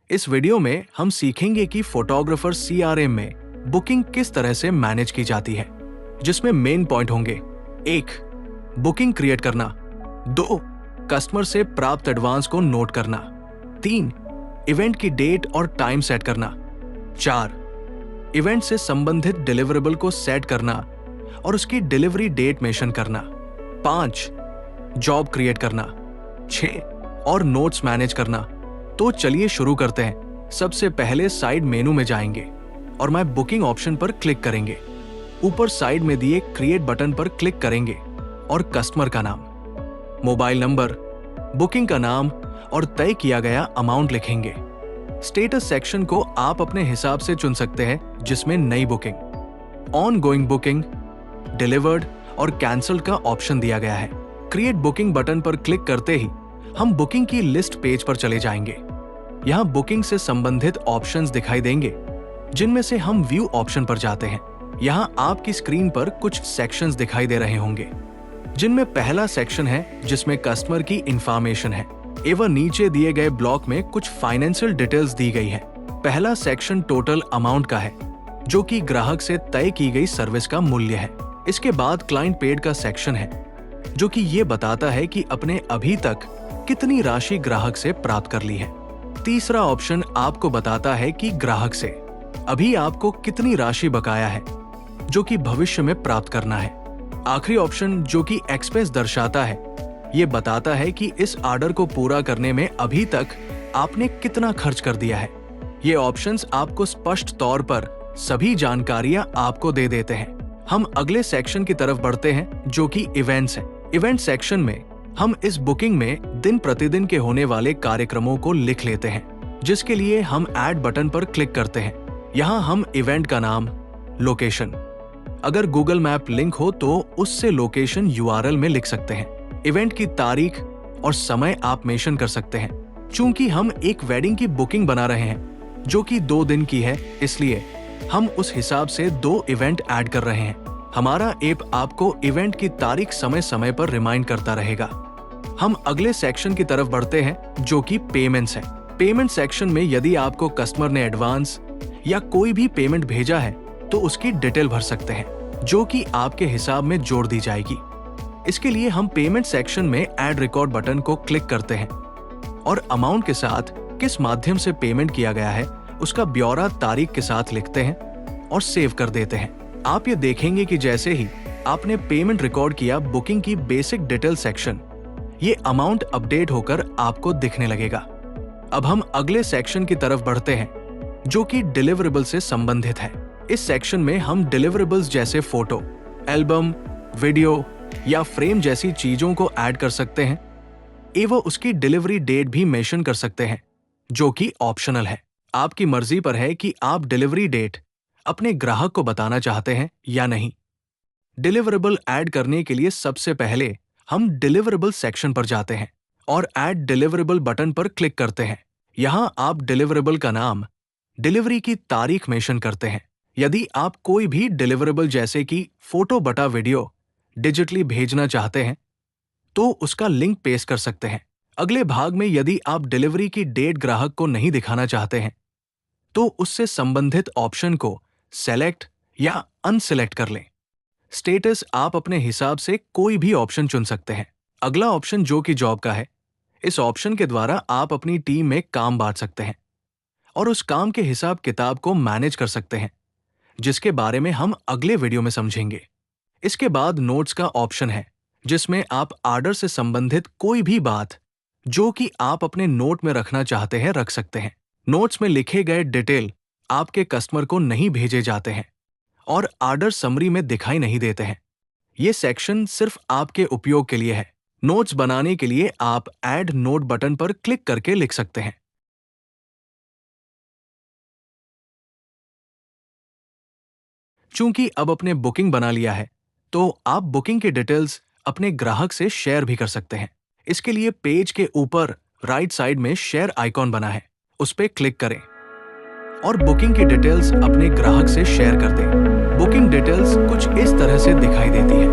इस वीडियो में हम सीखेंगे कि फोटोग्राफर सीआरएम में बुकिंग किस तरह से मैनेज की जाती है, जिसमें मेन पॉइंट होंगे: 1. बुकिंग क्रिएट करना। 2. कस्टमर से प्राप्त एडवांस को नोट करना। 3. इवेंट की डेट और टाइम सेट करना। 4. इवेंट से संबंधित डिलीवरेबल को सेट करना और उसकी डिलीवरी डेट मेंशन करना। 5. जॉब क्रिएट करना। 6. और नोट्स मैनेज करना। तो चलिए शुरू करते हैं। सबसे पहले साइड मेनू में जाएंगे और मैं बुकिंग ऑप्शन पर क्लिक करेंगे। ऊपर साइड में दिए क्रिएट बटन पर क्लिक करेंगे और कस्टमर का नाम, मोबाइल नंबर, बुकिंग का नाम और तय किया गया अमाउंट लिखेंगे। स्टेटस सेक्शन को आप अपने हिसाब से चुन सकते हैं, जिसमें नई booking, on going booking, delivered और कैंसल्ड का ऑप्शन दिया गया है। क्रिएट बुकिंग बटन पर क्लिक करते ही हम बुकिंग की लिस्ट पेज पर चले जाएंगे। यहाँ बुकिंग से संबंधित ऑप्शंस दिखाई देंगे, जिनमें से हम व्यू ऑप्शन पर जाते हैं। यहाँ आपकी स्क्रीन पर कुछ सेक्शंस दिखाई दे रहे होंगे, जिनमें पहला सेक्शन है जिसमें कस्टमर की इंफॉर्मेशन है एवं नीचे दिए गए ब्लॉक में कुछ फाइनेंशियल डिटेल्स दी गई है। पहला सेक्शन टोटल अमाउंट का है, जो कि ग्राहक से तय की गई सर्विस का मूल्य है। इसके बाद क्लाइंट पेड का सेक्शन है, जो कि ये बताता है कि अपने अभी तक कितनी राशि ग्राहक से प्राप्त कर ली है। तीसरा ऑप्शन आपको बताता है कि ग्राहक से अभी आपको कितनी राशि बकाया है, जो कि भविष्य में प्राप्त करना है। आखिरी ऑप्शन, जो कि एक्सपेंस दर्शाता है, ये बताता है कि इस ऑर्डर को पूरा करने में अभी तक आपने कितना खर्च कर दिया है। ये ऑप्शंस आपको स्पष्ट तौर पर सभी जानकारियां आपको दे देते हैं। हम अगले सेक्शन की तरफ बढ़ते हैं, जो कि इवेंट्स है। इवेंट सेक्शन में हम इस बुकिंग में दिन प्रतिदिन के होने वाले कार्यक्रमों को लिख लेते हैं, जिसके लिए हम ऐड बटन पर क्लिक करते हैं। यहाँ हम इवेंट का नाम, लोकेशन, अगर गूगल मैप लिंक हो तो उससे लोकेशन यूआरएल में लिख सकते हैं। इवेंट की तारीख और समय आप मेंशन कर सकते हैं। चूंकि हम एक वेडिंग की बुकिंग बना रहे हैं जो कि 2 दिन की है, इसलिए हम उस हिसाब से 2 इवेंट ऐड कर रहे हैं। हमारा ऐप आपको इवेंट की तारीख समय समय पर रिमाइंड करता रहेगा। हम अगले सेक्शन की तरफ बढ़ते हैं, जो कि पेमेंट्स है। पेमेंट सेक्शन में यदि आपको कस्टमर ने एडवांस या कोई भी पेमेंट भेजा है तो उसकी डिटेल भर सकते हैं, जो कि आपके हिसाब में जोड़ दी जाएगी। इसके लिए हम पेमेंट सेक्शन में ऐड रिकॉर्ड बटन को क्लिक करते हैं और अमाउंट के साथ किस माध्यम से पेमेंट किया गया है उसका ब्यौरा तारीख के साथ लिखते हैं और सेव कर देते हैं। आप ये देखेंगे कि जैसे ही आपने पेमेंट रिकॉर्ड किया, बुकिंग की बेसिक डिटेल सेक्शन, ये अमाउंट अपडेट होकर आपको दिखने लगेगा। अब हम अगले सेक्शन की तरफ बढ़ते हैं, जो कि डिलीवरेबल से संबंधित है। इस सेक्शन में हम डिलीवरेबल्स जैसे फोटो, एल्बम, वीडियो या फ्रेम जैसी चीजों को ऐड कर सकते हैं एवं उसकी डिलीवरी डेट भी मेंशन कर सकते हैं, जो कि ऑप्शनल है। आपकी मर्जी पर है कि आप डिलीवरी डेट अपने ग्राहक को बताना चाहते हैं या नहीं। डिलीवरेबल ऐड करने के लिए सबसे पहले हम डिलीवरेबल सेक्शन पर जाते हैं और ऐड डिलीवरेबल बटन पर क्लिक करते हैं। यहाँ आप डिलीवरेबल का नाम, डिलीवरी की तारीख मेंशन करते हैं। यदि आप कोई भी डिलीवरेबल जैसे कि फोटो बटा वीडियो डिजिटली भेजना चाहते हैं तो उसका लिंक पेस्ट कर सकते हैं। अगले भाग में यदि आप डिलीवरी की डेट ग्राहक को नहीं दिखाना चाहते हैं तो उससे संबंधित ऑप्शन को सेलेक्ट या अनसेलेक्ट कर लें। स्टेटस आप अपने हिसाब से कोई भी ऑप्शन चुन सकते हैं। अगला ऑप्शन, जो कि जॉब का है, इस ऑप्शन के द्वारा आप अपनी टीम में काम बांट सकते हैं और उस काम के हिसाब किताब को मैनेज कर सकते हैं, जिसके बारे में हम अगले वीडियो में समझेंगे। इसके बाद नोट्स का ऑप्शन है, जिसमें आप ऑर्डर से संबंधित कोई भी बात जो कि आप अपने नोट में रखना चाहते हैं रख सकते हैं। नोट्स में लिखे गए डिटेल आपके कस्टमर को नहीं भेजे जाते हैं और ऑर्डर समरी में दिखाई नहीं देते हैं। ये सेक्शन सिर्फ आपके उपयोग के लिए है। नोट्स बनाने के लिए आप ऐड नोट बटन पर क्लिक करके लिख सकते हैं। चूंकि अब अपने बुकिंग बना लिया है, तो आप बुकिंग की डिटेल्स अपने ग्राहक से शेयर भी कर सकते हैं। इसके लिए पेज के ऊपर राइट साइड में शेयर आइकॉन बना है, उस पर क्लिक करें और बुकिंग की डिटेल्स अपने ग्राहक से शेयर कर दें। बुकिंग डिटेल्स कुछ इस तरह से दिखाई देती है।